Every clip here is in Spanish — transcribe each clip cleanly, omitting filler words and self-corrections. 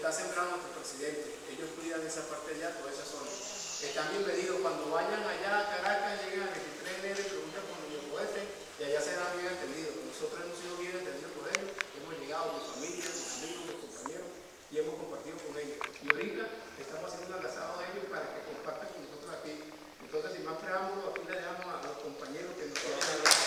está sembrando nuestro presidente. Ellos cuidan esa parte de allá, toda esa zona. Están bienvenidos. Cuando vayan allá a Caracas, lleguen a 23 de enero y preguntan por Niño Poete, y allá serán bien atendidos. Nosotros hemos sido bien atendidos por ellos, hemos llegado con familias, con amigos, con compañeros, y hemos compartido con ellos. Y ahorita estamos haciendo un agasado de ellos para que compartan con nosotros aquí. Entonces, sin más preámbulos, aquí le dejamos a los compañeros que nos quieran hablar.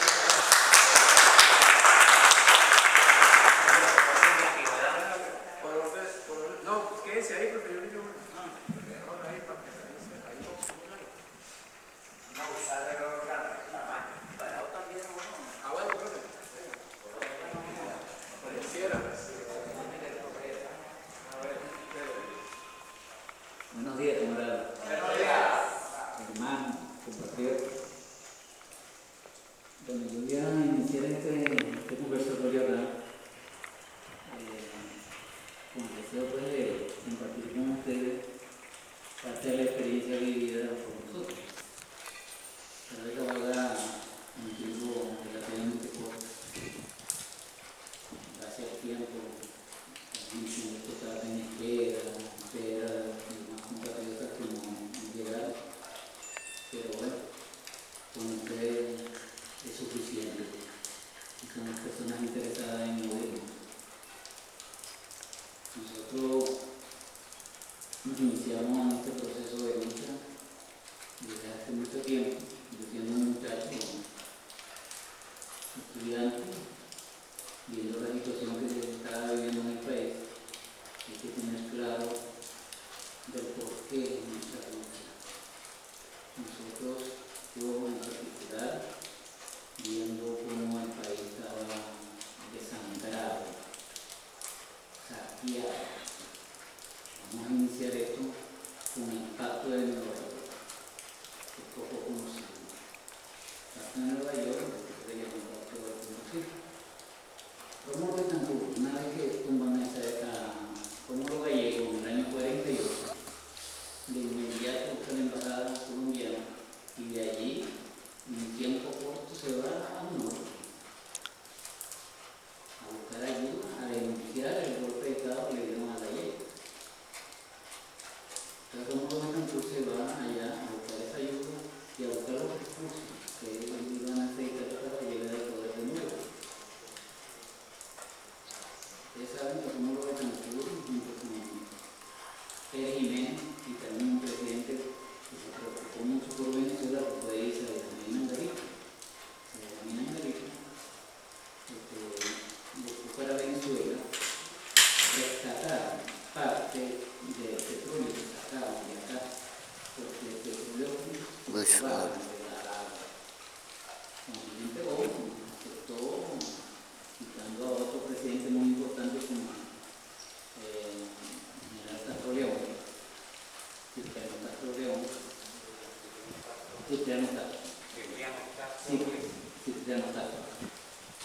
No, quédense ahí porque yo le digo. Buenos días, camarada. Buenos días. Hermano, compatriota. Bueno, yo voy a iniciar este conversatorio acá con el deseo pues, de compartir con ustedes parte de la experiencia vivida por nosotros. Pero de que valga un tiempo relativamente corto. Gracias al tiempo, mucho esto está en espera y más compatriotas que no llegaron. Pero bueno, con ustedes es suficiente. Y son las personas interesadas en movernos. Nosotros nos iniciamos en este proceso de lucha desde hace mucho tiempo. Yo siendo un muchacho, estudiante, viendo la situación que se estaba viviendo en el país, hay que tener claro del porqué de nuestra lucha. Nosotros, yo en particular, viendo cómo el país estaba desangrado, saqueado. Vamos a iniciar esto con el Pacto de Nueva York, que es poco conocido. El Pacto de Nueva York, que se llama el Pacto de conocido. Rómulo Betancourt, una vez que tumban Rómulo Gallego en el año 48, de inmediato busca la embajada colombiana y de allí, en un tiempo corto, se va a un norte a buscar ayuda, a denunciar el golpe de Estado que le dieron a Gallego. Entonces Rómulo Betancourt se va allá a buscar esa ayuda y a buscar los recursos que iban a necesitar para llegar al poder de nuevo. Ustedes saben que Rómulo Betancourt, junto con Pérez Jiménez, y también un presidente que se preocupó mucho por Venezuela, que fue Isabel Angarita. Isabel Angarita buscó para Venezuela rescatar parte del petróleo que sacaban de acá, porque el petróleo estaba degradado. Consiguiente, aceptó, quitando a otro presidente muy importante como General Castro León, Cipriano Castro León,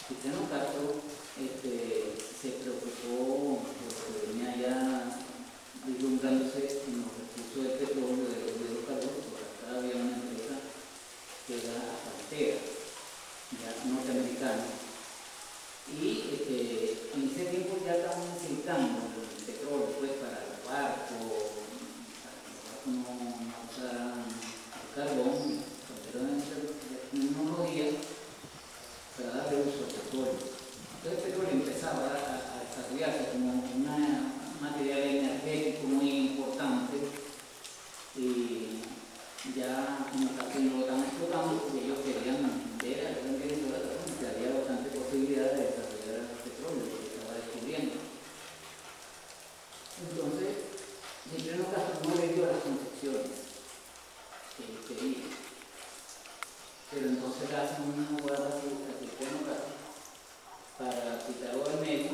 Cipriano Castro se preocupó porque venía ya vislumbrándose en los recursos del petróleo, de los hidrocarburos, porque acá había una empresa que era Pantera, ya norteamericana, y en ese tiempo ya estaban necesitando el petróleo pues, para los barcos, no usaran el carbón, pero en unos días para darle uso al petróleo. Entonces el petróleo empezaba a desarrollarse como un material energético muy importante y ya como casi no lo están explotando porque ellos querían ver en Venezuela que había bastante posibilidad de desarrollar el petróleo que se estaba descubriendo. Entonces, Cipriano Castro no le dio las concesiones que él quería. Pero entonces le hacen una jugada a Cipriano Castro para quitarlo del medio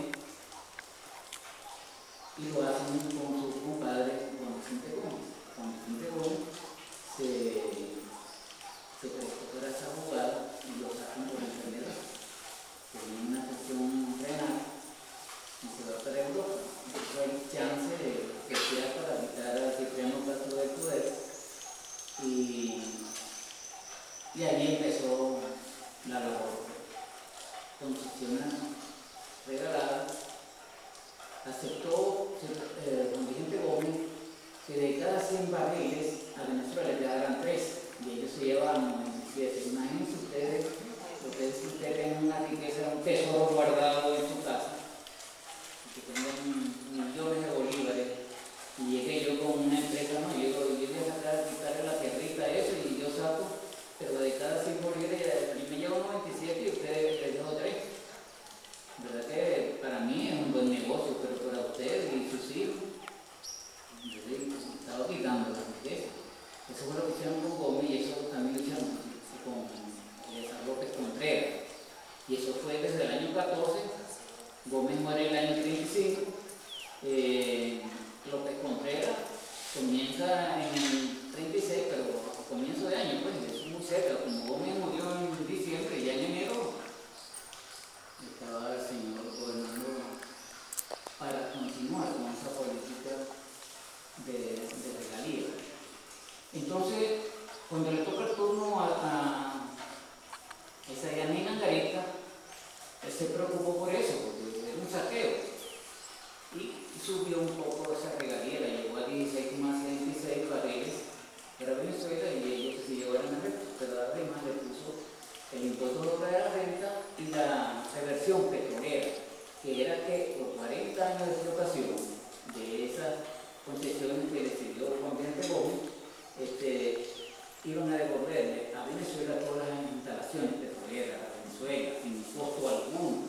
y lo hacen con su compadre Juan Vicente Gómez. Juan Vicente Gómez se prestó para esa jugada y lo sacan por enfermedad. Tiene una afección renal y se va para Europa. Entonces hay chance de que sea para quitar a Cipriano Castro del poder y allí empezó la labor. Concesiones regaladas, aceptó que de cada 100 barriles a Venezuela le darán 3 y ellos se llevan 97. Imagínense ustedes tienen una riqueza, un tesoro guardado en su casa, que tengan millones de bolívares, y llegué yo con una empresa, no, yo llegué a sacar, quitarle la tierrita a eso y yo saco, pero de cada 100 bolívares yo me llevo 97 y ustedes les dejo 3. ¿Verdad que para mí es un buen negocio, pero para ustedes y sus hijos, yo les estaba quitando la riqueza? Eso fue lo que hicieron con Gómez y eso también lo hicieron con López Contreras. Y eso fue desde el año 14, Gómez muere en el año 35, López Contreras comienza en el 36, pero a comienzo de año, pues eso es muy cerca. Como Gómez murió en diciembre, ya en enero estaba el señor gobernando para continuar con esa política de regalías. Entonces, cuando le toca el turno a Isaías Angarita, él se preocupó por eso, porque era un saqueo, y subió un poco esa regalía, la llevó a 16,66 barriles para Venezuela y ellos se llevaron a renta, pero además le puso el impuesto sobre la renta y la reversión petrolera, que era que los 40 años de explotación de esas concesiones que decidió Juan Vicente Gómez, iban a devolverle a Venezuela todas las instalaciones petroleras, a Venezuela, sin costo alguno.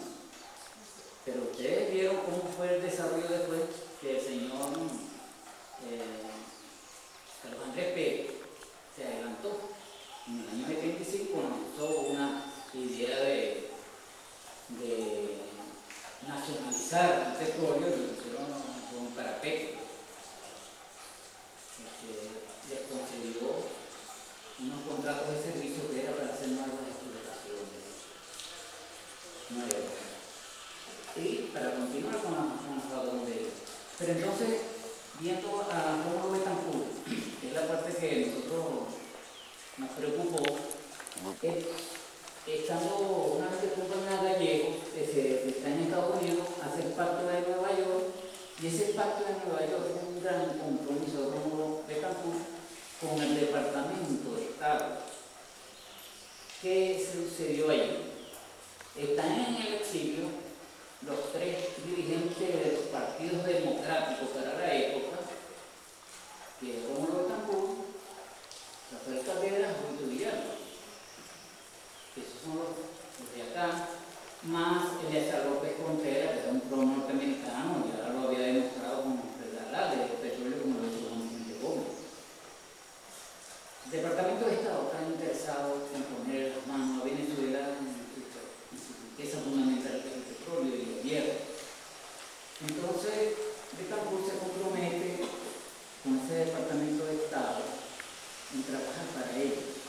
Pero ustedes vieron cómo fue el desarrollo después que el señor Carlos Andrés Pérez se adelantó. En el año 75 lanzó una idea de nacionalizar el petróleo y lo hicieron con Parapeto. Les concedió unos contratos de servicio que era para hacer nuevas explotaciones. Y para continuar con los datos de ellos. Pero entonces, viendo a Rómulo Betancourt, que es la parte que nosotros nos preocupó, estando una vez que Compañía Gallego, que está en Estados Unidos, hace el Pacto de Nueva York, y ese Pacto de Nueva York es un gran compromiso de Rómulo Betancourt con el Departamento de Estado. ¿Qué sucedió allí? Están en el exilio los 3 dirigentes de los partidos democráticos para la época, que es Rómulo Betancourt, Rafael Caldera y Julio Villalba. Esos son los de acá, más Eleazar López Contreras, que era un pro norteamericano, ya lo había demostrado con la ley del petróleo, como lo hizo Juan Vicente Gómez. El Departamento de Estado está interesado en poner las manos a Venezuela en su riqueza fundamental, que es el petróleo y el hierro. Entonces, Betancourt se compromete con ese Departamento de Estado en trabajar para ellos,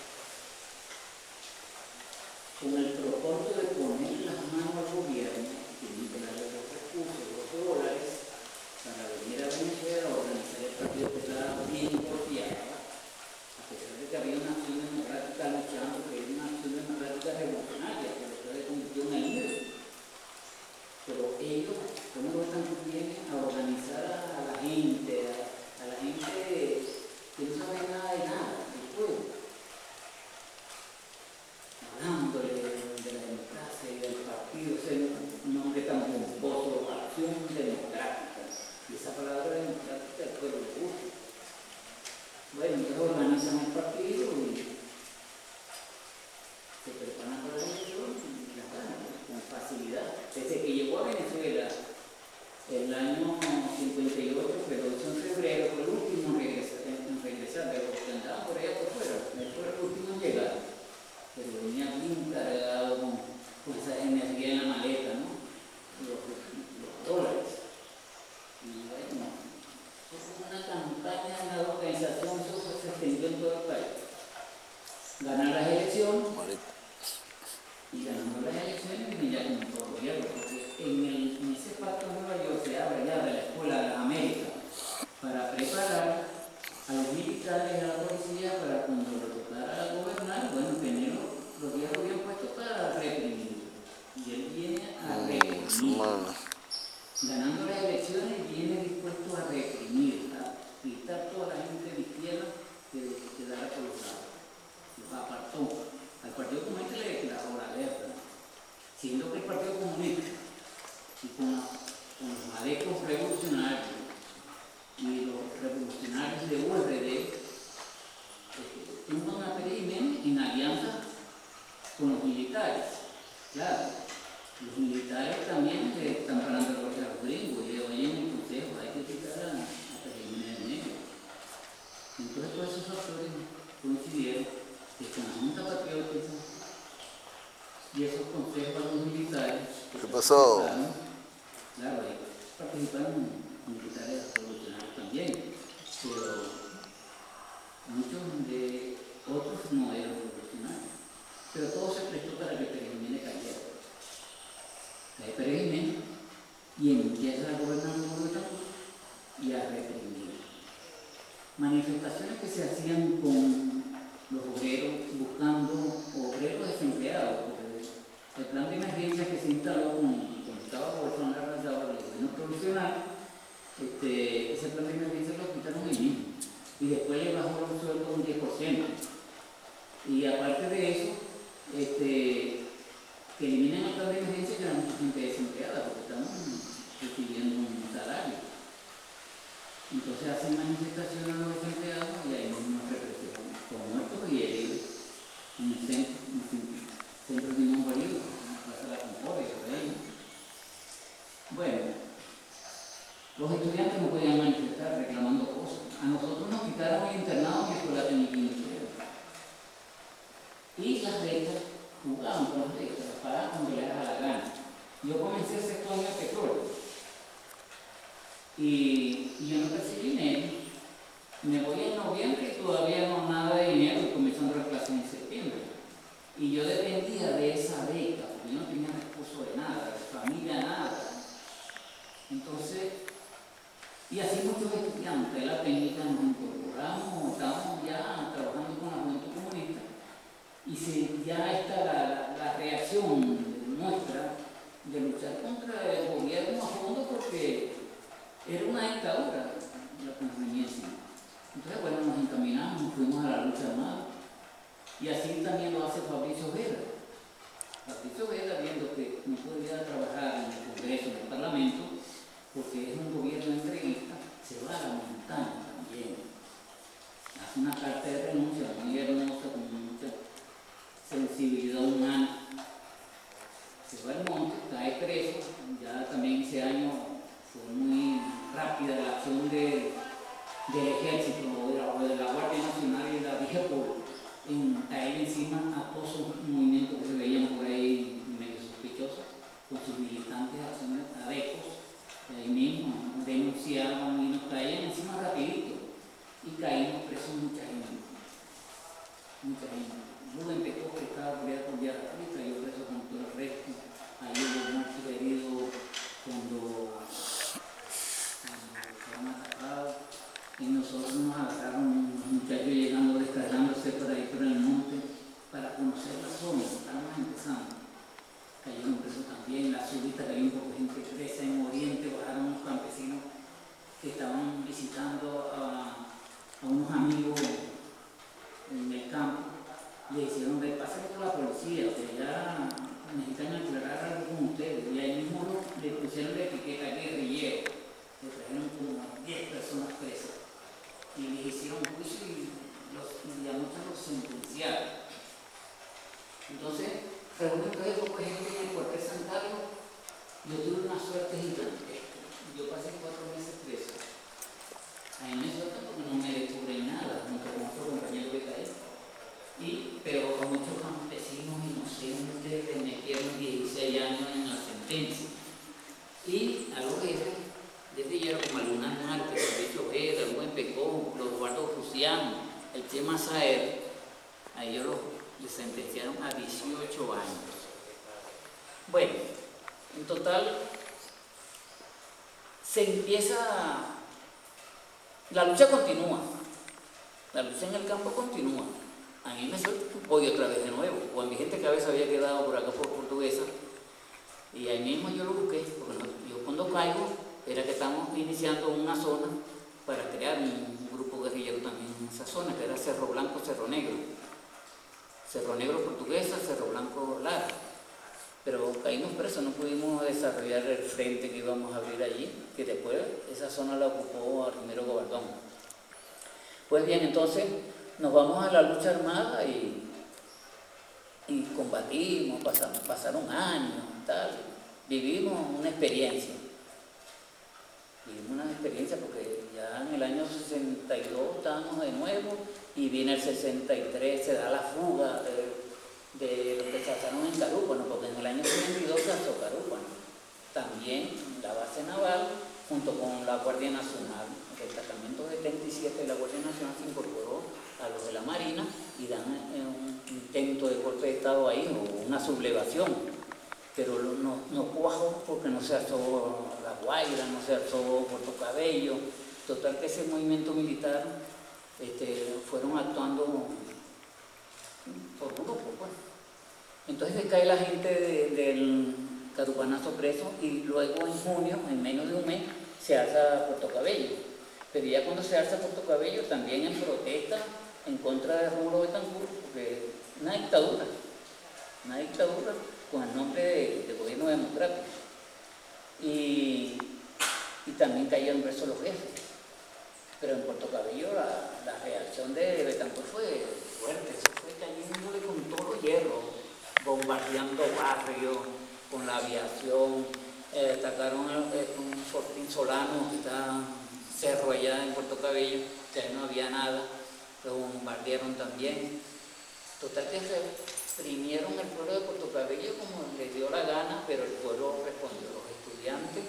con el propósito de poner las manos al gobierno y liberarle los recursos, los dólares, para venir a Venezuela a organizar el partido que estaba bien golpeado, a pesar de que había una acción democrática luchando, que era una acción democrática revolucionaria, que después se convirtió en el líder. Pero ellos, como lo están vienen a organizar a la gente que no sabe nada de nada, del pueblo, hablándole de la democracia y del partido, ese nombre tan pomposo, acción democrática. Y esa palabra democrática el pueblo le gusta. Bueno, entonces organizan el partido y se preparan para la elección y la ganan con facilidad. Desde que llegó a Venezuela el año 58, pero hizo en febrero, fue el último en regresar, de los que andaban por allá por fuera, él fue el último en llegar, pero venía bien cargado con esa energía en la maleta, ¿no? Los dólares. Y bueno, eso fue una campaña de la organización, eso se extendió en todo el país. Ganar las elecciones, y ganando las elecciones y ya con todo el gobierno, porque en ese pacto de Nueva York se abre ya de la Escuela de América para preparar a los militares y a la policía para cuando lo tocara gobernar, bueno, tener los viejos bien puestos para reprimir. Y él viene a reprimir. Ganando las elecciones viene dispuesto a reprimir, a quitar todas con los adeptos revolucionarios y los revolucionarios de URD, tumban a Pérez Jiménez en alianza con los militares. Claro, los militares también están parando a los gringos y hoy en el consejo hay que quitar a Pérez Jiménez de medio. Entonces todos esos factores coincidieron que con la Junta Patriótica y esos consejos a los militares. ¿Qué pasó? Claro, ahí participaron militares revolucionarios también, pero muchos de otros no eran revolucionarios. Pero todo se prestó para que Pérez Jiménez cayera. Cae Pérez Jiménez y empieza a gobernar el gobierno y a reprimir. Manifestaciones que se hacían con los obreros buscando obreros desempleados. El plan de emergencia que se instaló con estaba gobernando el gobierno provisional, ese plan de emergencia lo quitaron ahí mismo y después le bajó los sueldos un 10%. Y aparte de eso, que eliminen el plan de emergencia, que era mucha gente desempleada porque estamos recibiendo un salario. Entonces hacen manifestaciones a los desempleados y ahí mismo representan con muertos y heridos en el centro de Simón Bolívar, en la Plaza de la Concordia, por ahí. Bueno, los estudiantes no podían manifestar reclamando cosas. A nosotros nos quitaron el internado en la escuela técnica industrial. Y las becas, jugaban con las becas, las pagaban cuando les daba la gana. Yo comencé el sexto año de petróleo. Y yo no percibí dinero. Me voy en noviembre y todavía no nada de dinero y comenzando las clases en septiembre. Y yo dependía de esa beca, porque yo no tenía recursos de nada, de familia, nada. Entonces, y así muchos estudiantes de la técnica nos incorporamos, estábamos ya trabajando con la juventud comunista y ya está la reacción nuestra de luchar contra el gobierno a fondo porque era una dictadura la conveniencia. Entonces, bueno, nos encaminamos, nos fuimos a la lucha armada y así también lo hace Fabricio Vera. Fabricio Vera, viendo que no podía trabajar en el Congreso, en el Parlamento, porque es un gobierno entreguista, se va a la montaña también. Hace una carta de renuncia muy hermosa, con mucha sensibilidad humana. Se va al monte, cae preso, ya también ese año fue muy rápida la acción del ejército o de la Guardia Nacional y de la DGPOL en caer encima a todos esos movimientos que se veían por ahí medio sospechosos, con sus militantes adeptos. Ahí mismo denunciaban y nos caían encima rapidito y caímos presos mucha gente. Rubén Pecó, que estaba por allá cayó preso con todo el resto. Ahí hubo muertos heridos cuando fueron atacados y nosotros nos agarraron unos muchachos llegando, descargándose por ahí por el monte para conocer la zona, estábamos empezando. Cayeron presos también, la subida cayó un poco de gente presa en Oriente, bajaron unos campesinos que estaban visitando a unos amigos en el campo, le hicieron ver, pasen por la policía, que ya necesitan aclarar algo con ustedes, y ahí mismo le pusieron la etiqueta guerrillero, le trajeron como 10 personas presas, y les hicieron juicio y a muchos los sentenciaron. Entonces, reúnen todo eso, por ejemplo, en el cuartel San Carlos, yo tuve una suerte gigantesca. Yo pasé 4 meses preso. A mí me suelta porque no me descubren nada, nunca con otro compañero que caí. Pero con muchos campesinos inocentes que metieron 16 años en la sentencia. Y a los jefes, desde ya como algunas Marte, Fabricio Vera, el Buen Pecó, los Eduardo Rusiano, el Chema Saer, a ellos les sentenciaron a 18 años. Bueno, en total se empieza, la lucha continúa, la lucha en el campo continúa. A mí me suelta, voy otra vez de nuevo, o a mi gente que a veces había quedado por acá por Portuguesa, y ahí mismo yo lo busqué, porque yo cuando caigo era que estamos iniciando una zona para crear un grupo guerrillero también en esa zona, que era Cerro Blanco, Cerro Negro. Cerro Negro Portuguesa, Cerro Blanco Lara. pero caímos presos, no pudimos desarrollar el frente que íbamos a abrir allí, que después esa zona la ocupó Armero Gobardón. Pues bien, entonces nos vamos a la lucha armada y combatimos, pasaron años, tal, vivimos una experiencia porque ya en el año 62 estábamos de nuevo y viene el 63, se da la fuga de lo que se alzaron en Carúpano, porque en el año 62 se alzó Carúpano. También la base naval, junto con la Guardia Nacional, el destacamento 77 de la Guardia Nacional se incorporó a los de la Marina y dan un intento de golpe de Estado ahí, o una sublevación, pero no cuajó porque no se alzó La Guaira, no se alzó Puerto Cabello. Total que ese movimiento militar fueron actuando por grupo, pues. Entonces cae la gente del Carupanazo preso y luego en junio, en menos de un mes, se alza Puerto Cabello. Pero ya cuando se alza Puerto Cabello, también en protesta en contra de Rómulo Betancourt, porque una dictadura con el nombre de gobierno democrático. Y también cayeron presos los jefes. Pero en Puerto Cabello la reacción de Betancourt fue fuerte, se fue cayéndole con todo los hierros, bombardeando barrios, con la aviación, atacaron un fortín Solano, que está cerro allá en Puerto Cabello, que ahí no había nada, lo bombardearon también. Total que reprimieron el pueblo de Puerto Cabello como les dio la gana, pero el pueblo respondió, los estudiantes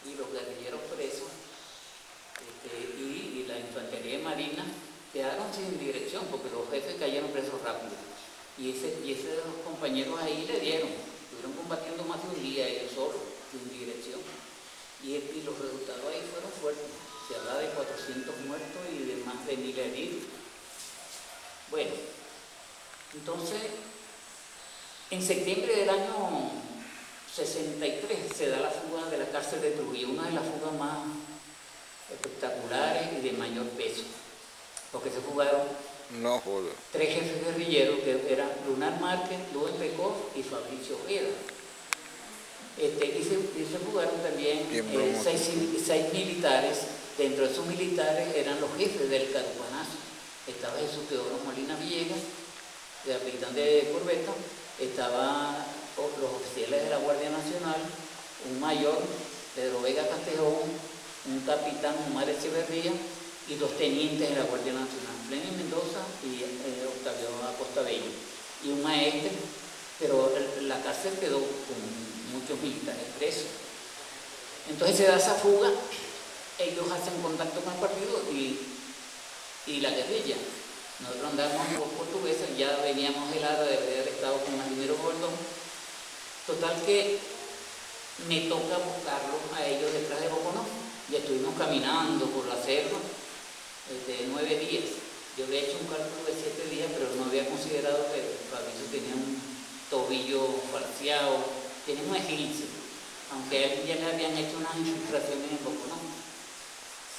y los guerrilleros presos y la infantería marina quedaron sin dirección porque los jefes cayeron presos rápido. Y esos compañeros ahí le dieron, estuvieron combatiendo más de un día ellos solos, sin dirección. Y los resultados ahí fueron fuertes. Se habla de 400 muertos y de más de 1000 heridos. Bueno, entonces, en septiembre del año 63 se da la fuga de la cárcel de Trujillo, una de las fugas más espectaculares y de mayor peso, porque se fugaron 3 jefes guerrilleros que eran Lunar Márquez, Luis Pecó y Fabricio Ojeda. Y se fugaron también 6 militares. Dentro de esos militares eran los jefes del Carupanazo. Estaba Jesús Teodoro Molina Villegas, el capitán de corbeta, estaban los oficiales de la Guardia Nacional, un mayor, Pedro Vega Castejón, un capitán, Omar Echeverría, y 2 tenientes de la Guardia Nacional, Fleming Mendoza y Octavio Acosta Bello, y un maestre, pero la cárcel quedó con muchos militares presos. Entonces se da esa fuga, ellos hacen contacto con el partido y la guerrilla. Nosotros andábamos por Portuguesa, ya veníamos helada de haber estado con Armero Gobardón. Total que me toca buscarlos a ellos detrás de Boconó. Y estuvimos caminando por la selva de 9 días. Yo había hecho un cálculo de 7 días, pero no había considerado que Fabricio tenía un tobillo falseado, tenía un esguince, aunque a él ya le habían hecho unas infiltraciones en Boconó.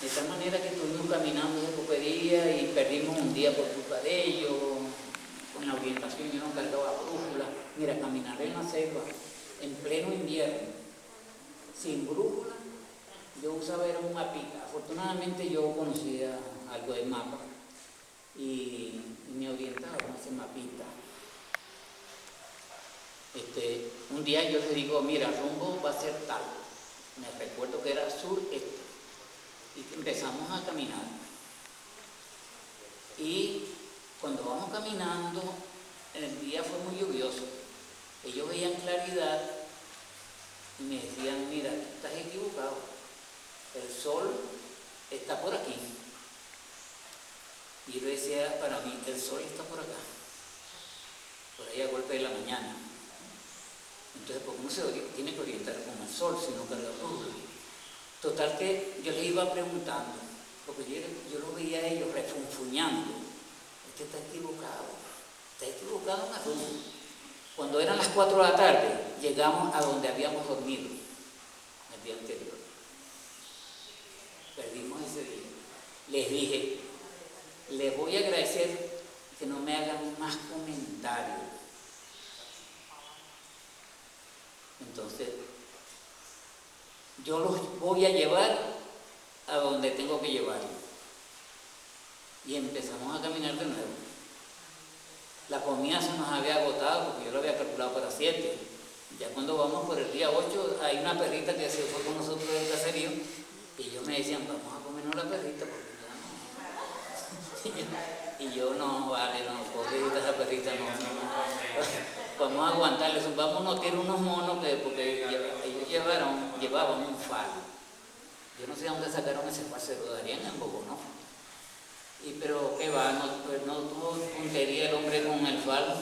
De tal manera que estuvimos caminando ese poco de día y perdimos un día por culpa de ellos. Con la orientación yo no cargaba brújula. Mira, caminar en la selva en pleno invierno, sin brújula, yo usaba era un mapita. Afortunadamente yo conocía algo de mapa y me orientaba con ese mapita. Un día yo le digo, mira, el rumbo va a ser tal. Me recuerdo que era sur-este. Y empezamos a caminar. Y cuando vamos caminando, el día fue muy lluvioso. Ellos veían claridad y me decían, mira, estás equivocado. El sol está por aquí. Y yo decía para mí, el sol está por acá. Por ahí a golpe de la mañana. Entonces, ¿por qué no se tiene que orientar con el sol si no carga brújula? Total que yo les iba preguntando, porque yo lo veía a ellos refunfuñando. Este está equivocado en el rumbo. Cuando eran las 4 de la tarde, llegamos a donde habíamos dormido el día anterior. Perdimos ese día. Les dije, les voy a agradecer que no me hagan más comentarios. Entonces, yo los voy a llevar a donde tengo que llevarlos. Y empezamos a caminar de nuevo. La comida se nos había agotado porque yo lo había calculado para 7. Ya cuando vamos por el día 8, hay una perrita que se fue con nosotros del caserío y ellos me decían, vamos a comernos la perrita porque ya no. Y yo, no, vale, no, pobrecita esa perrita, no. Vamos a aguantarles, vamos a notar unos monos porque ellos llevaban un falo. Yo no sé dónde sacaron ese falo, se lo darían en Bogotá, ¿no? Pero qué va, no tuvo puntería el hombre con el falo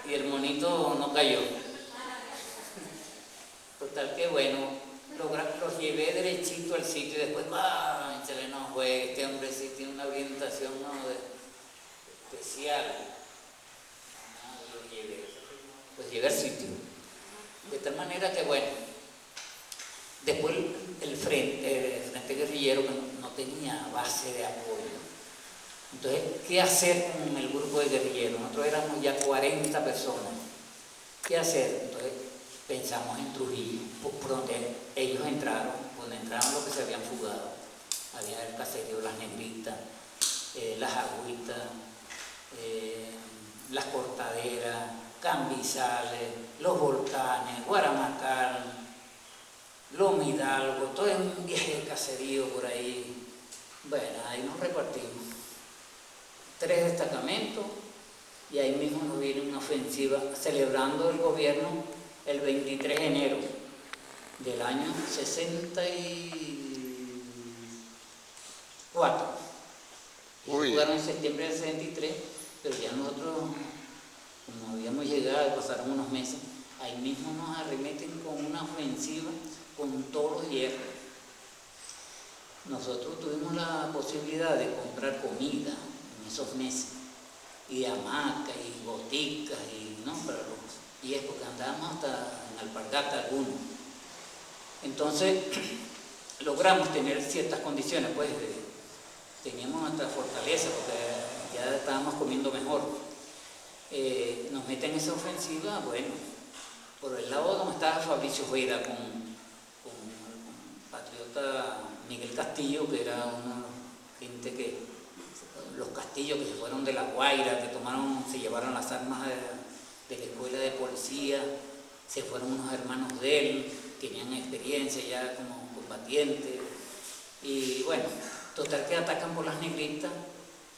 y el monito no cayó. Total que bueno, los llevé derechito al sitio y después, se le no fue, este hombre sí tiene una orientación especial. Los llevé al sitio. De tal manera que bueno, después el frente guerrillero no tenía base de apoyo. Entonces, ¿qué hacer con el grupo de guerrilleros? Nosotros éramos ya 40 personas. ¿Qué hacer? Entonces, pensamos en Trujillo, por donde ellos entraron, donde entraron los que se habían fugado. Había el caserío Las Negritas, Las Agüitas, Las Cortaderas, Cambizales, Los Volcanes, Guaramacal, Loma Hidalgo, todo un viaje de caserío por ahí. Bueno, ahí nos repartimos. 3 destacamentos y ahí mismo nos viene una ofensiva celebrando el gobierno el 23 de enero del año 64. Jugaron en septiembre del 63, pero ya nosotros, como habíamos llegado, pasaron unos meses, ahí mismo nos arremeten con una ofensiva con todos los hierros. Nosotros tuvimos la posibilidad de comprar comida en esos meses, y hamacas, y boticas, y es porque andábamos hasta en alpargata algunos. Entonces, logramos tener ciertas condiciones, pues teníamos nuestra fortaleza, porque ya estábamos comiendo mejor. Nos meten en esa ofensiva, bueno, por el lado donde estaba Fabricio Vera con el patriota Miguel Castillo, que era una gente que, los Castillos que se fueron de La Guaira, que se llevaron las armas de la escuela de policía, se fueron unos hermanos de él, tenían experiencia ya como combatientes, y bueno, total que atacan por Las Negritas,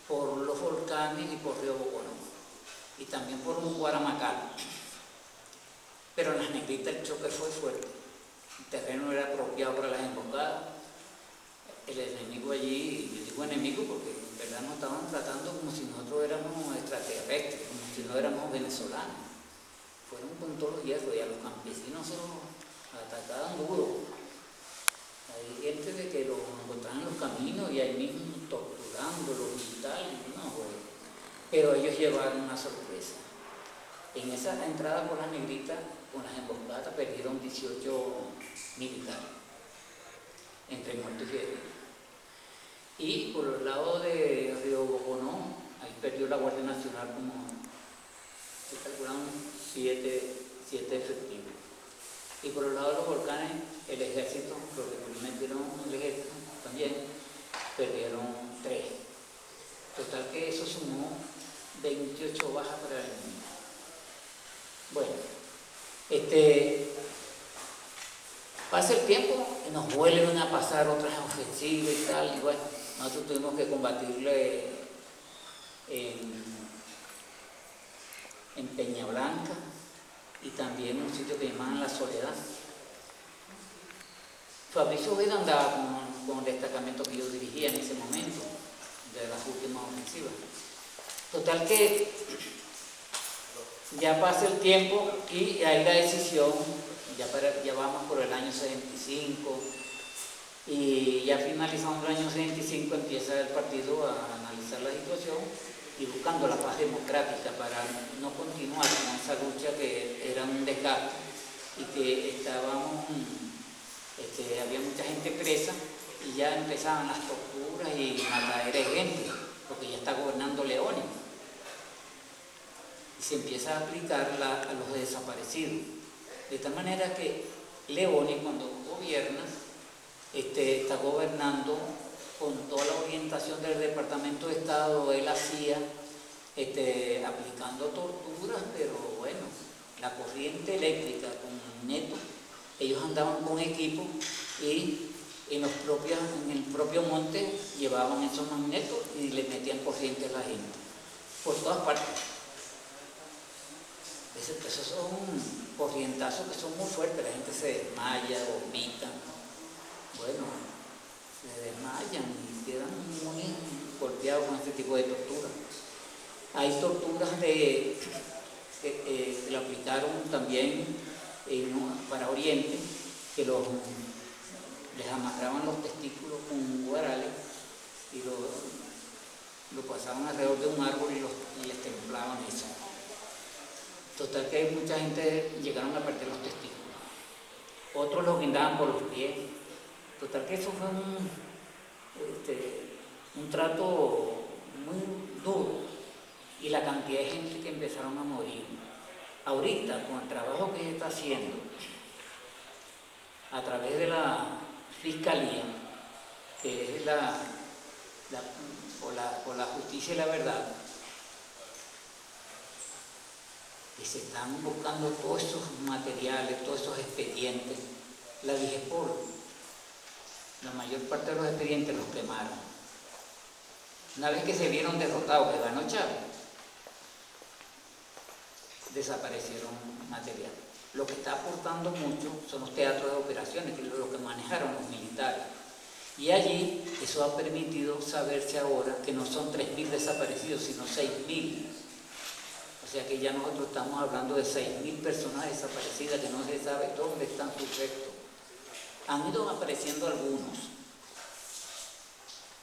por Los Volcanes y por Río Boconó, y también por un Guaramacal. Pero en Las Negritas el choque fue fuerte, el terreno era apropiado para las emboscadas, el enemigo allí, yo digo enemigo porque en verdad nos estaban tratando como si nosotros éramos extraterrestres, como si no éramos venezolanos. Fueron con todos los hierros y a los campesinos se los atacaban duro. Hay gente de que los encontraban en los caminos y ahí mismo torturándolos y tal, pero ellos llevaron una sorpresa. En esa entrada por Las Negritas, con las emboscadas, perdieron 18 militares, entre muertos y heridos. Y por el lado de Río Boconó, ahí perdió la Guardia Nacional como, se calcularon 7 efectivos. Y por el lado de Los Volcanes, el ejército, los que metieron el ejército también, perdieron 3. Total que eso sumó 28 bajas para el enemigo. Bueno, pasa el tiempo y nos vuelven a pasar otras ofensivas y tal, y bueno, nosotros tuvimos que combatirle en Peña Blanca y también en un sitio que llamaban La Soledad. Fabricio Vera andaba con el destacamento que yo dirigía en ese momento, de las últimas ofensivas. Total que ya pasa el tiempo y hay la decisión, ya vamos por el año 75 y ya finalizando el año 75 empieza el partido a analizar la situación y buscando la paz democrática para no continuar con esa lucha que era un desgaste y que había mucha gente presa y ya empezaban las torturas y matadera de gente, porque ya está gobernando Leones. Y se empieza a aplicar a los desaparecidos. De tal manera que Leone, cuando gobierna, está gobernando con toda la orientación del Departamento de Estado. Él hacía, aplicando torturas, pero bueno, la corriente eléctrica con Neto, ellos andaban con equipo y en el propio monte llevaban esos magnetos y le metían corriente a la gente, por todas partes. Esos son corrientazos que son muy fuertes, la gente se desmaya, vomita, bueno, se desmayan y quedan muy golpeados con este tipo de torturas. Hay torturas que le aplicaron también para Oriente, que les amarraban los testículos con guarales y lo pasaban alrededor de un árbol y les templaban eso. Total que hay mucha gente llegaron a perder los testículos. Otros los guindaban por los pies. Total que eso fue un trato muy duro. Y la cantidad de gente que empezaron a morir. Ahorita, con el trabajo que está haciendo, a través de la Fiscalía, que es por la justicia y la verdad, y se están buscando todos esos materiales, todos esos expedientes. La DIGEPOL, la mayor parte de los expedientes los quemaron. Una vez que se vieron derrotados, que ganó Chávez, desaparecieron materiales. Lo que está aportando mucho son los teatros de operaciones, que es lo que manejaron los militares. Y allí eso ha permitido saberse ahora que no son 3.000 desaparecidos, sino 6.000. O sea que ya nosotros estamos hablando de 6.000 personas desaparecidas que no se sabe dónde están sus restos. Han ido apareciendo algunos,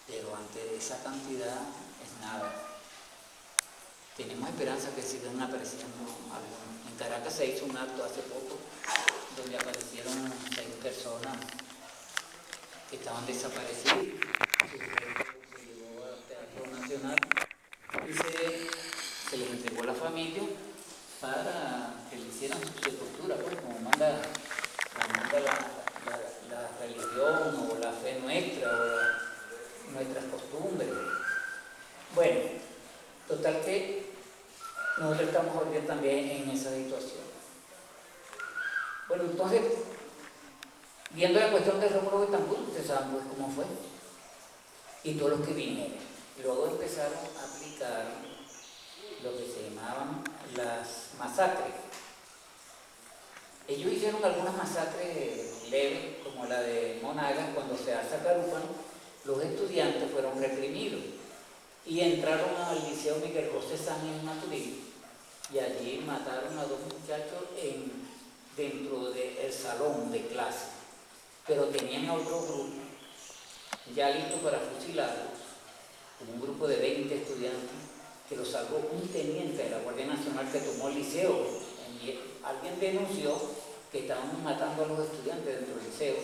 pero ante esa cantidad es nada. Tenemos esperanza que sigan apareciendo algunos. En Caracas se hizo un acto hace poco donde aparecieron 6 personas que estaban desaparecidas. Se llevó al Teatro Nacional y se les entregó a la familia para que le hicieran su sepultura, pues, como manda la religión o la fe nuestra o nuestras costumbres. Bueno, total que nosotros estamos ahorita también en esa situación. Bueno, entonces, viendo la cuestión de Rómulo Betancourt, ustedes saben pues cómo fue, y todos los que vinieron. Luego empezaron a aplicar lo que se llamaban las masacres. Ellos hicieron algunas masacres leves, como la de Monagas, cuando se alza Carúpano, los estudiantes fueron reprimidos y entraron al Liceo Miguel José Sanz en Maturín y allí mataron a 2 muchachos dentro del salón de clase, pero tenían a otro grupo ya listo para fusilarlos, un grupo de 20 estudiantes que lo salvó un teniente de la Guardia Nacional que tomó el liceo. Alguien denunció que estaban matando a los estudiantes dentro del liceo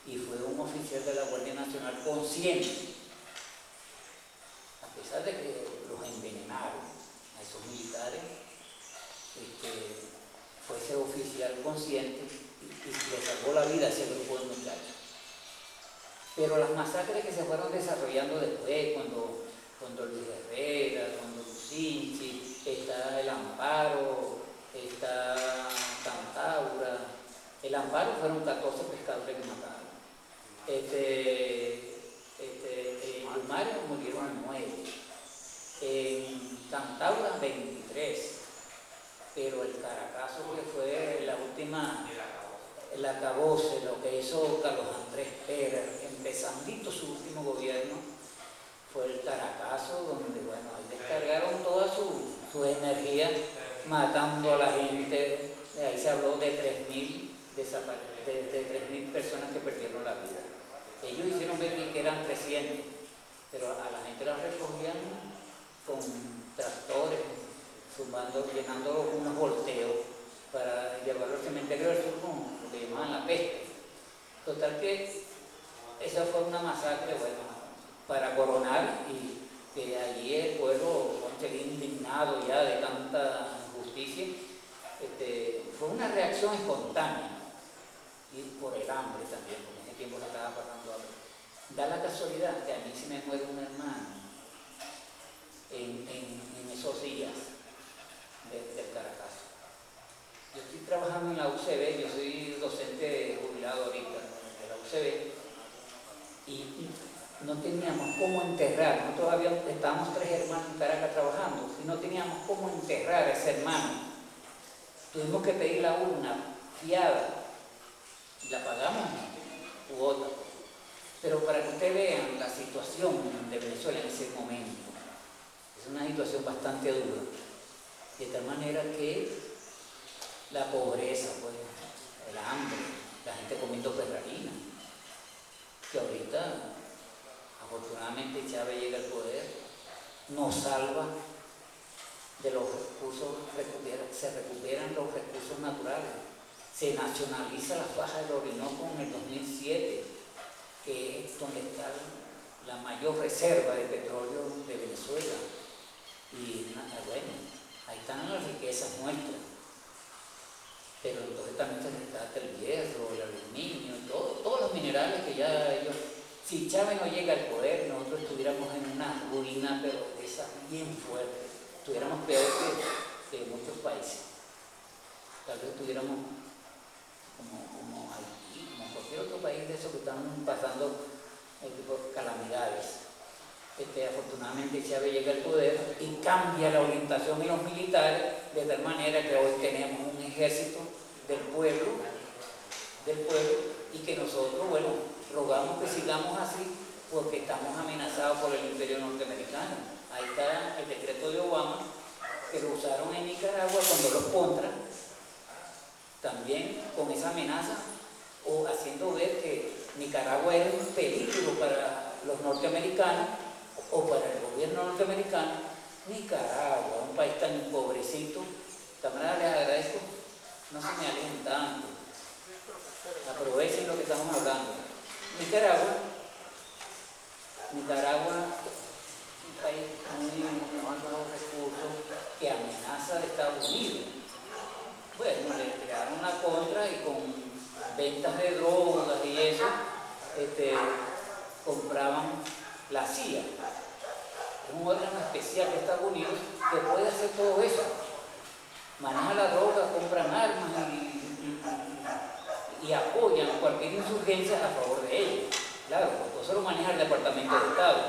y fue un oficial de la Guardia Nacional consciente, a pesar de que los envenenaron a esos militares, fue ese oficial consciente y le salvó la vida a ese grupo de muchachos. Pero las masacres que se fueron desarrollando después, cuando Luis Herrera, cuando Lucinchi, está El Amparo, está Cantaura. El Amparo fueron 14 pescadores que mataron. En Lumares murieron 9. En Cantaura 23. Pero el Caracazo, que fue la última, el acabose, lo que hizo Carlos Andrés Pérez, empezandito su último gobierno, fue el Caracazo, donde, bueno, ahí descargaron toda su energía matando a la gente. Ahí se habló de 3.000 personas que perdieron la vida. Ellos hicieron ver que eran 300, pero a la gente la recogían con tractores, llenando unos volteos para llevarlo al cementerio del sur, con lo que llamaban la peste. Total que esa fue una masacre, bueno, para coronar, y que allí el pueblo, indignado ya de tanta injusticia, fue una reacción espontánea, y por el hambre también, porque en ese tiempo se estaba pasando hambre. Da la casualidad que a mí se me muere un hermano en esos días del Caracazo. Yo estoy trabajando en la UCB, yo soy docente jubilado ahorita de la UCB, y no teníamos cómo enterrar, nosotros todavía estábamos 3 hermanos en Caracas trabajando, y no teníamos cómo enterrar a ese hermano. Tuvimos que pedir la urna fiada, y la pagamos cuota. Pero para que ustedes vean la situación de Venezuela en ese momento, es una situación bastante dura, de tal manera que la pobreza, pues, el hambre, la gente comiendo perrarina, que ahorita, afortunadamente, Chávez llega al poder, nos salva de los recursos, se recuperan los recursos naturales, se nacionaliza la faja del Orinoco en el 2007, que es donde está la mayor reserva de petróleo de Venezuela. Y bueno, ahí están las riquezas nuestras. Pero entonces también se rescata el hierro, el aluminio, todos los minerales que ya ellos... Si Chávez no llega al poder, nosotros estuviéramos en una ruina, pero de esa bien fuerte. Estuviéramos peor que muchos países. Tal vez estuviéramos como Haití, como cualquier otro país de esos que están pasando por calamidades. Afortunadamente Chávez llega al poder y cambia la orientación de los militares de tal manera que hoy tenemos un ejército del pueblo y que nosotros, bueno, rogamos que sigamos así porque estamos amenazados por el imperio norteamericano. Ahí está el decreto de Obama que lo usaron en Nicaragua cuando los contras, también con esa amenaza o haciendo ver que Nicaragua era un peligro para los norteamericanos o para el gobierno norteamericano. Nicaragua, un país tan pobrecito, camarada, les agradezco, no se me alejen tanto, aprovechen lo que estamos hablando. Nicaragua, un país muy bajos recursos que amenaza de Estados Unidos. Bueno, le crearon una contra y con ventas de drogas y eso, compraban la CIA. Es un órgano especial de Estados Unidos que puede hacer todo eso. Maneja la droga, compran armas y apoyan cualquier insurgencia a favor de ellos. Claro, pues todo eso lo maneja el Departamento de Estado.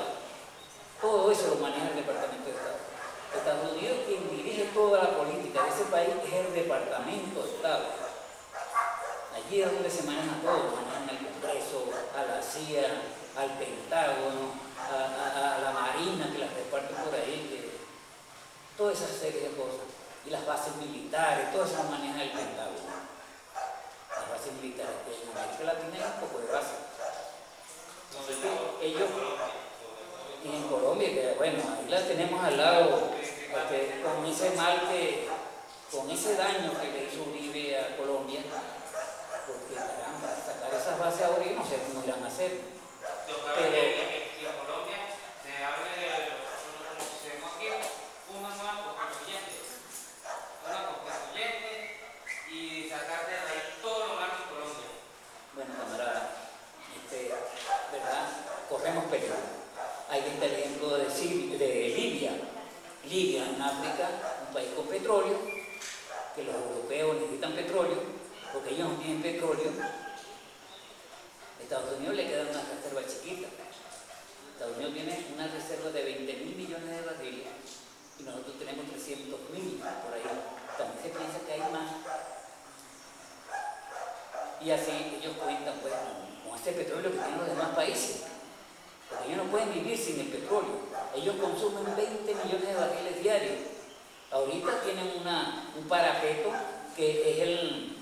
Todo eso lo maneja el Departamento de Estado. Estados Unidos, quien dirige toda la política de ese país, es el Departamento de Estado. Allí es donde se maneja todo, manejan al Congreso, a la CIA, al Pentágono, a la Marina que las reparte por ahí, toda esa serie de cosas. Y las bases militares, todo eso lo maneja el Pentágono. Las bases militares, que en América Latina hay un poco de bases. Entonces, ellos, y en Colombia, que bueno, ahí la tenemos al lado, con ese mal con ese daño que le hizo Uribe a Colombia, porque caramba, sacar esas bases ahora yo no sé cómo irán a hacer. Pero en Colombia se habla de una constituyente y sacar de ahí todo lo malo en Colombia. bueno, camarada, ¿verdad? Corremos peligro. Ahí está el ejemplo de Libia. Libia en África, un país con petróleo, que los europeos necesitan petróleo, porque ellos no tienen petróleo. Estados Unidos le queda una reserva chiquita. Estados Unidos tiene una reserva de 20.000 millones de barriles y nosotros tenemos 300.000 por ahí. También se piensa que hay más. Y así ellos cuentan pues, con este petróleo que tienen los demás países. Porque ellos no pueden vivir sin el petróleo. Ellos consumen 20 millones de barriles diarios. Ahorita tienen un parapeto que es el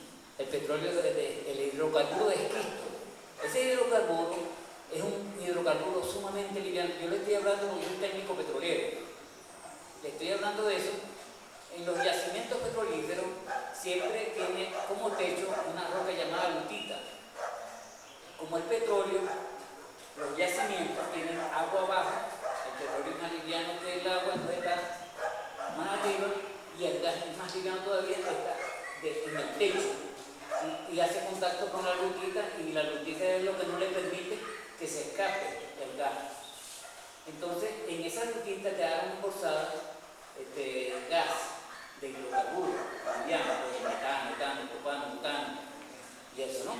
petróleo, el hidrocarburo de esquisto. Ese hidrocarburo es un hidrocarburo sumamente liviano. Yo le estoy hablando porque soy un técnico petrolero. Le estoy hablando de eso. En los yacimientos petrolíferos siempre tiene como techo una roca llamada lutita. Como el petróleo, los yacimientos tienen agua baja, el petróleo es más liviano que el agua, entonces está más arriba, y el gas es más liviano todavía, está en el techo y hace contacto con la lutita, y la lutita es lo que no le permite que se escape el gas. Entonces, en esa lutita quedaron forzadas gas de hidrocarburos, cambiando, pues, metano, propano, butano, y eso, ¿no?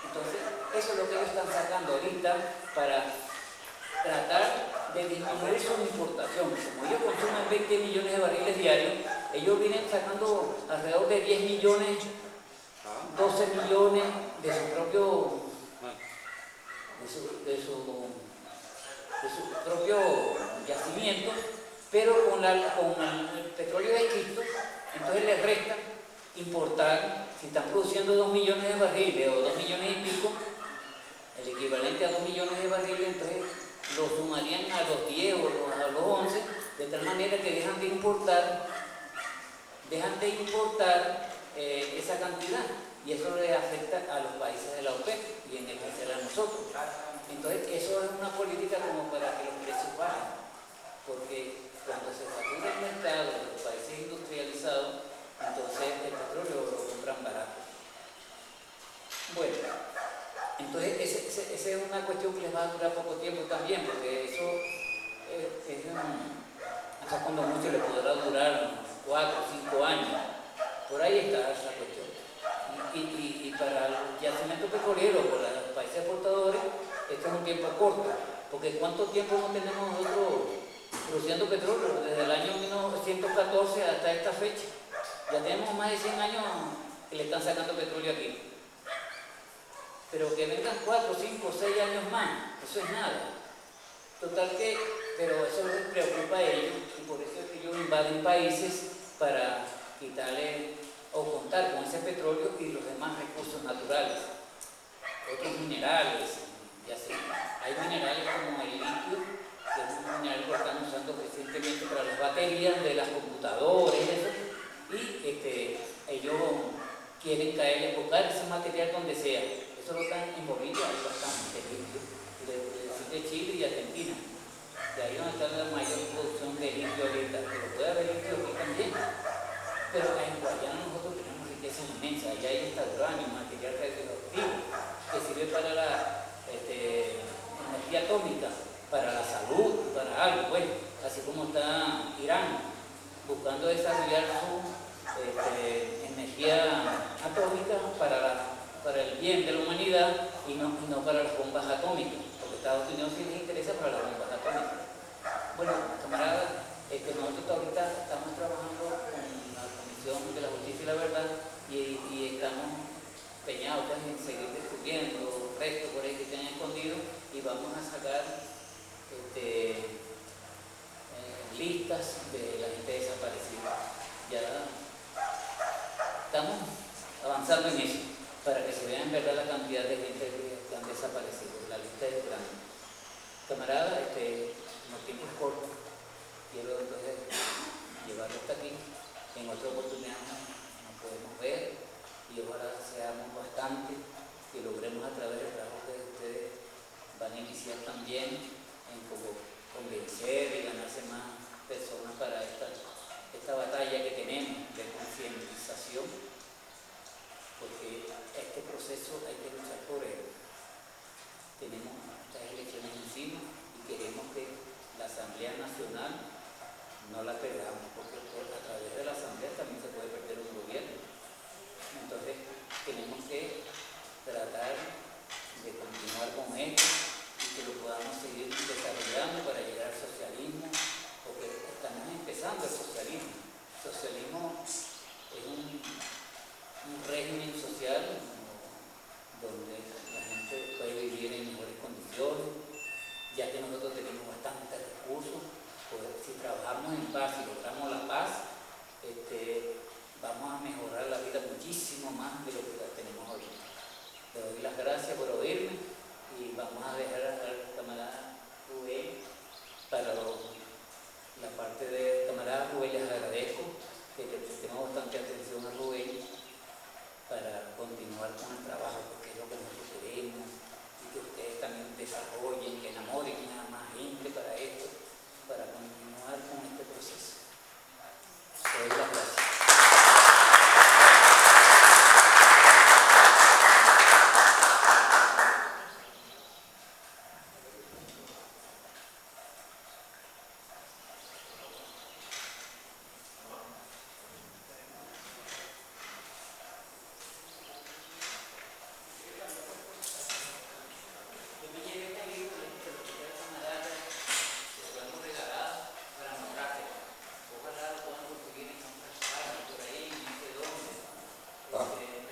Entonces, eso es lo que ellos están sacando ahorita para tratar de disminuir su importación. Como ellos consumen 20 millones de barriles diarios, ellos vienen sacando alrededor de 10 millones, 12 millones de su propio, de su propio yacimiento, pero con el petróleo de esquisto, entonces les resta importar. Si están produciendo 2 millones de barriles o 2 millones y pico, el equivalente a 2 millones de barriles, entonces lo sumarían a los 10 o a los 11, de tal manera que dejan de importar esa cantidad, y eso le afecta a los países de la OPEP y en especial a nosotros. Entonces, eso es una política como para que los precios bajen, porque cuando se satura el mercado de los países industrializados, entonces el petróleo lo compran barato. Bueno, entonces esa es una cuestión que les va a durar poco tiempo también, porque eso cuando mucho le podrá durar 4 o 5 años. Por ahí está esa cuestión. Y para el yacimiento petrolero, para los países exportadores, esto es un tiempo corto, porque ¿cuánto tiempo no tenemos nosotros produciendo petróleo? Desde el año 1914 hasta esta fecha. Ya tenemos más de 100 años que le están sacando petróleo aquí. Pero que vengan 4, 5, 6 años más, eso es nada. Total que, pero eso les preocupa a ellos, y por eso es que ellos invaden países para quitarle o contar con ese petróleo y los demás recursos naturales, otros minerales, ya sé. Hay minerales como el litio, que es un mineral que están usando recientemente para las baterías de las computadoras y eso, y ellos quieren caerle, buscar ese material donde sea. Eso lo están en Bolivia, hay bastante litio, de Chile y Argentina. De ahí donde está la mayor producción de litio ahorita, pero puede haber litio aquí también. Pero en Guayana nosotros tenemos riqueza inmensa, allá hay uranio, material radioactivo, que sirve para la energía atómica, para la salud, para algo, bueno, así como está Irán buscando desarrollar su energía atómica para el bien de la humanidad y no para las bombas atómicas, porque Estados Unidos sí les interesa para las bombas atómicas. Bueno, camaradas, nosotros ahorita estamos trabajando con la Comisión de la Justicia y la Verdad y estamos empeñados en seguir descubriendo restos por ahí que estén escondidos, y vamos a sacar listas de la gente desaparecida. Ya estamos avanzando en eso, para que se vea en verdad la cantidad de gente que han desaparecido. La lista es grande. Camarada, como el tiempo es corto, quiero entonces llevarlo hasta aquí. En otra oportunidad nos podemos ver, y ojalá seamos bastante, que logremos a través del trabajo que ustedes van a iniciar también en como convencer y ganarse más personas para esta batalla que tenemos de concientización, porque este proceso hay que luchar por él. Tenemos estas elecciones encima y queremos que la Asamblea Nacional no la perdamos, porque a través de la Asamblea también se puede perder un gobierno. Entonces tenemos que tratar de continuar con esto y que lo podamos seguir desarrollando para llegar al socialismo, porque estamos empezando el socialismo. El socialismo es un régimen social donde la gente puede vivir en mejores condiciones, ya que nosotros tenemos bastantes recursos. Pues, si trabajamos en paz y logramos la paz, vamos a mejorar la vida muchísimo más de lo que la tenemos hoy. Le doy las gracias por oírme y vamos a dejar al camarada Rubén para la parte de camarada Rubén. Les agradezco que le prestemos bastante atención a Rubén para continuar con el trabajo, porque es lo que nosotros queremos, y que ustedes también desarrollen, que enamoren a más gente para esto, para continuar con este proceso. Le doy las gracias.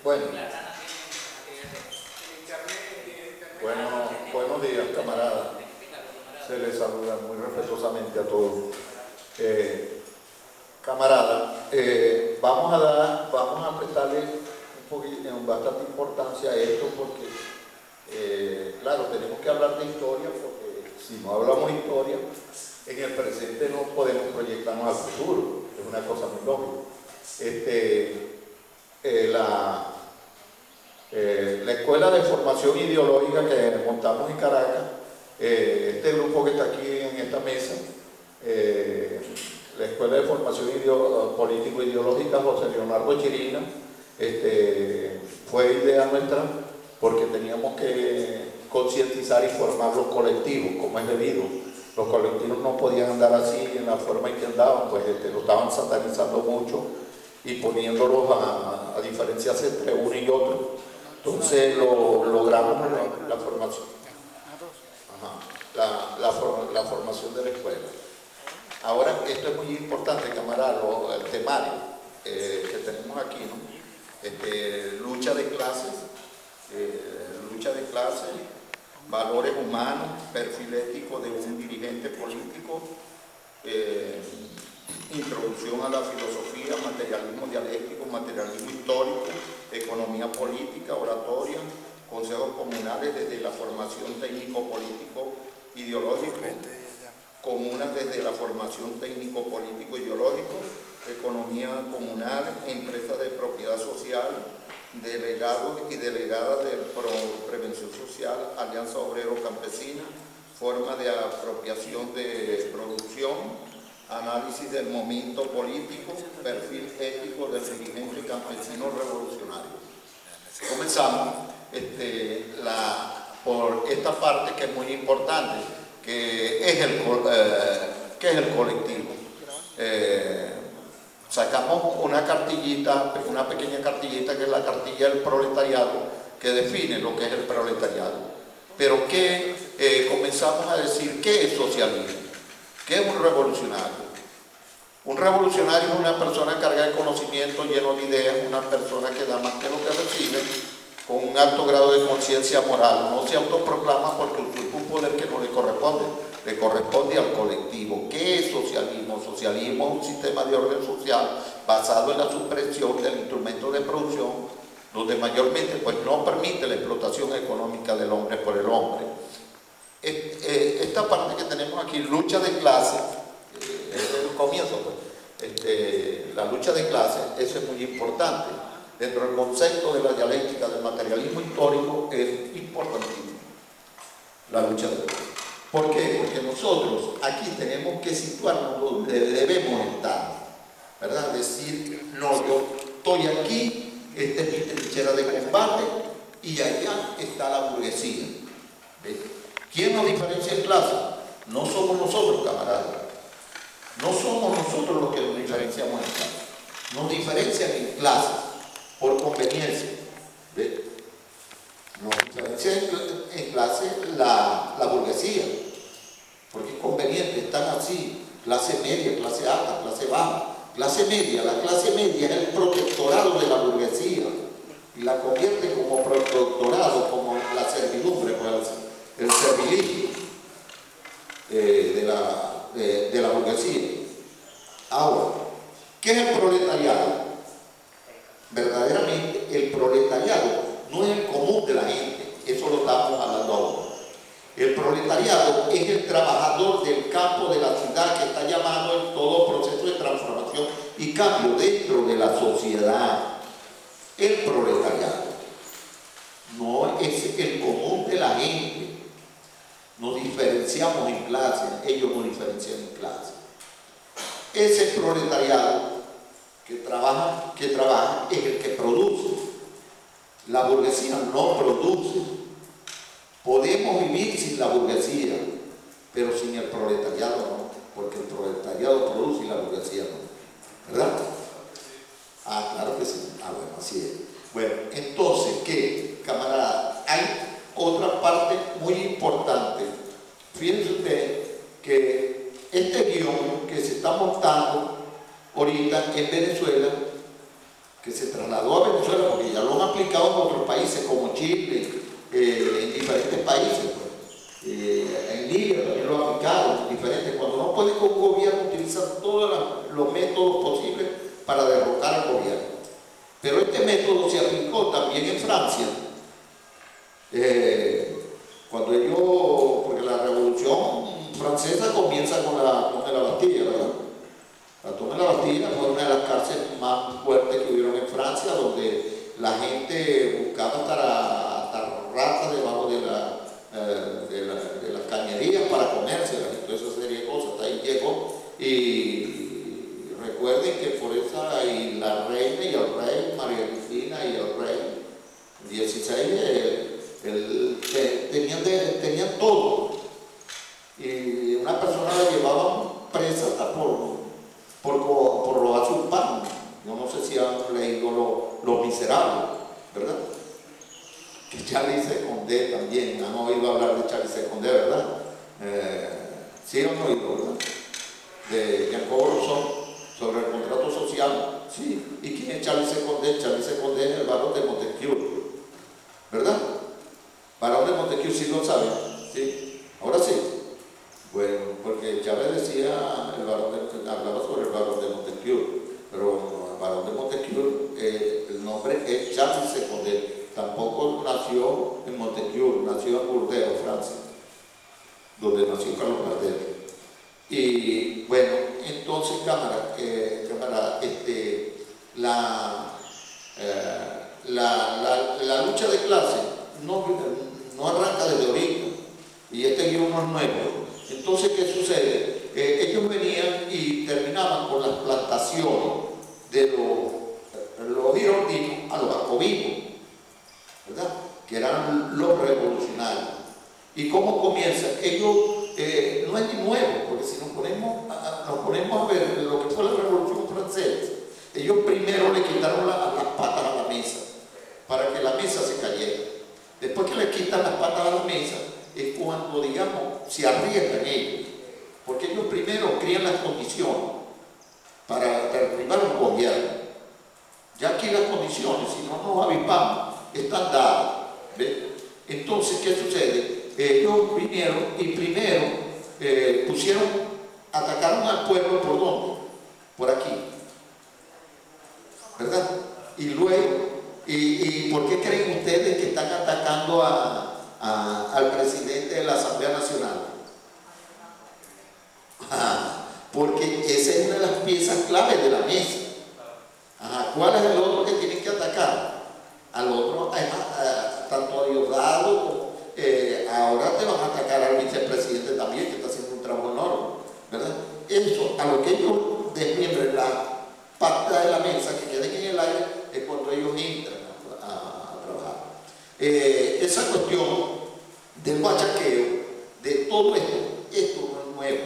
Bueno, La rana tiene buenos días, camaradas. Se les saluda muy respetuosamente a todos. Camaradas, vamos a prestarle bastante importancia a esto porque, claro, tenemos que hablar de historia porque si no hablamos de historia, en el presente no podemos proyectarnos al futuro. Es una cosa muy lógica. La Escuela de Formación Ideológica que montamos en Caracas, este grupo que está aquí en esta mesa, la Escuela de Formación Político-Ideológica José Leonardo Chirina, fue idea nuestra porque teníamos que concientizar y formar los colectivos, como es debido. Los colectivos no podían andar así en la forma en que andaban, pues lo estaban satanizando mucho y poniéndolos a diferenciarse entre uno y otro. Entonces logramos la formación. La formación de la escuela. Ahora, esto es muy importante, camarada, el temario que tenemos aquí, ¿no? Lucha de clases, valores humanos, perfil ético de un dirigente político, introducción a la filosofía, materialismo dialéctico, materialismo histórico, economía política, oratoria, consejos comunales desde la formación técnico-político ideológico, comunas desde la formación técnico-político ideológico, economía comunal, empresas de propiedad social, delegados y delegadas de prevención social, alianza obrero-campesina, forma de apropiación de producción, análisis del momento político, perfil ético del dirigente campesino revolucionario. Comenzamos por esta parte que es muy importante, que es el colectivo. Sacamos una cartillita, una pequeña cartillita que es la cartilla del proletariado, que define lo que es el proletariado. Pero que comenzamos a decir qué es socialismo, qué es un revolucionario. Un revolucionario es una persona cargada de conocimiento, lleno de ideas, una persona que da más que lo que recibe, con un alto grado de conciencia moral. No se autoproclama porque usurpa un poder que no le corresponde al colectivo. ¿Qué es socialismo? Socialismo es un sistema de orden social basado en la supresión del instrumento de producción, donde mayormente pues, no permite la explotación económica del hombre por el hombre. Esta parte que tenemos aquí, lucha de clase, es el comienzo, pues. La lucha de clase, eso es muy importante. Dentro del concepto de la dialéctica del materialismo histórico es importantísimo la lucha de clase. ¿Por qué? Porque nosotros aquí tenemos que situarnos donde debemos estar, ¿verdad? Decir, no, yo estoy aquí, esta es mi trinchera de combate y allá está la burguesía. ¿Ves? ¿Quién nos diferencia en clase? No somos nosotros, camaradas. No somos nosotros los que nos diferenciamos en clase. Nos diferencian en clase por conveniencia. ¿Ves? Nos diferencia en clase la burguesía, porque es conveniente, están así, clase media, clase alta, clase baja. Clase media, la clase media es el protectorado de la burguesía y la convierte como protectorado, como la servidumbre, pues, el servilismo de la burguesía. Ahora, ¿qué es el proletariado? Verdaderamente el proletariado no es el común de la gente, eso lo estamos hablando ahora. El proletariado es el trabajador del campo de la ciudad que está llamado en todo proceso de transformación y cambio dentro de la sociedad. El proletariado no es el común de la gente. Nos diferenciamos en clase, ellos nos diferencian en clase. Ese proletariado que trabaja es el que produce. La burguesía no produce. Podemos vivir sin la burguesía, pero sin el proletariado no, porque el proletariado produce y la burguesía no. ¿Verdad? Ah, claro que sí. Ah, bueno, así es. Bueno, entonces, ¿qué, camarada? Hay otra parte muy importante. Fíjense usted que este guión que se está montando ahorita en Venezuela, que se trasladó a Venezuela, porque ya lo han aplicado en otros países como Chile, en diferentes países, pues. En Libia también lo han aplicado, en diferentes. Cuando no puede con un gobierno, utilizan todos los métodos posibles para derrocar al gobierno. Pero este método se aplicó también en Francia, cuando ellos, porque la revolución francesa comienza con la toma de la Bastilla, ¿verdad? La toma de la Bastilla fue una de las cárceles más fuertes que hubieron en Francia, donde la gente buscaba hasta ratas debajo de las cañerías para comérselas y toda esa serie de cosas. Hasta ahí llegó. Y recuerden que por esa, y la reina y el rey, María Cristina y el rey, 16, tenían todo. Y una persona la llevaban presa hasta por robar su pan. Yo no sé si han leído Los Miserables, ¿verdad? Que Charles Condé también, han oído hablar de Charles Condé, ¿verdad? Sí han oído, ¿verdad? De Jacobo Rousseau, sobre el contrato social. Sí. ¿Y quién es Charles Condé? Charles Condé es el barón de Montesquieu, ¿verdad? Barón de Montesquieu, ¿sí lo saben? ¿Sí? Ahora sí. Bueno, porque Chávez decía, hablaba sobre el barón de Montesquieu, pero el barón de Montesquieu, el nombre es Charles Condé. Tampoco nació en Montesquieu, nació en Burdeos, Francia, donde nació Carlos Gardel. Y bueno, entonces, cámara, la lucha de clase no arranca desde ahorita, y este guión no es nuevo. Entonces, ¿qué sucede? Ellos venían y terminaban con las plantaciones de los girondinos a los jacobinos, ¿verdad? Que eran los revolucionarios. ¿Y cómo comienza? Ellos, no es ni nuevo, porque si nos ponemos a ver lo que fue la Revolución Francesa, ellos primero le quitaron las patas a la mesa, para que la mesa se cayera. Después que le quitan las patas a la mesa, es cuando, digamos, se arriesgan ellos, porque ellos primero crían las condiciones para derribar un gobierno. Ya aquí las condiciones, si no nos avispamos, están dadas. ¿Ves? Entonces, ¿qué sucede? Ellos vinieron y primero atacaron al pueblo ¿por dónde? Por aquí, ¿verdad? Y luego, ¿y por qué creen ustedes que están atacando al presidente de la Asamblea Nacional? Porque esa es una de las piezas claves de la mesa. ¿Cuál es el otro que tienen que atacar? Al otro, tanto a Diosdado como ahora te van a atacar al vicepresidente también, que está haciendo un trabajo enorme, ¿verdad? Eso, a lo que ellos desmiembren la pacta de la mesa, que queden en el aire, es cuando ellos entran a trabajar. Esa cuestión del machaqueo, de todo esto no es nuevo,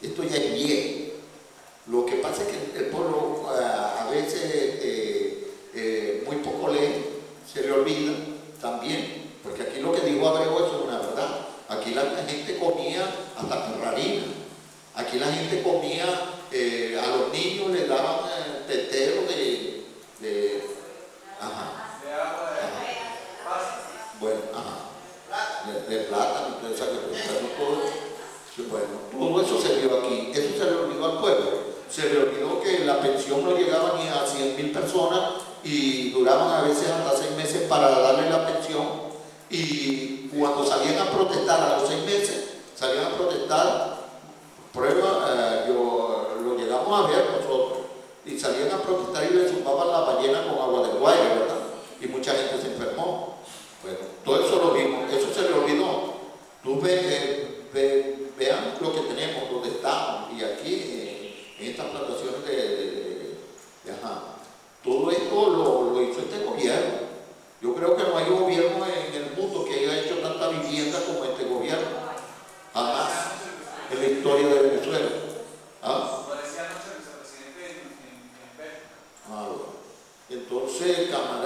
esto ya es viejo. Lo que pasa es que el pueblo a veces muy poco lee, se le olvida también, porque aquí lo que dijo Abreu es una verdad. Aquí la gente comía hasta perrarina, aquí la gente comía, a los niños le daban teteros de plátano, todo eso se vio aquí. Eso se le olvidó al pueblo. Se le olvidó que la pensión no llegaba ni a 100.000 personas y duraban a veces hasta 6 meses para darle la pensión, y cuando salían a protestar a los 6 meses, salían a protestar, prueba, lo llegamos a ver nosotros, y salían a protestar y le zumbaban la ballena con agua del Guaire, ¿verdad? Y mucha gente se enfermó. Bueno, todo eso lo vimos, eso se le olvidó. Tú vean lo que tenemos, donde estamos, y aquí en estas plantaciones todo esto lo hizo este gobierno. Yo creo que no hay gobierno en el mundo que haya hecho tanta vivienda como este gobierno. Jamás en la historia de Venezuela. Entonces, camarada,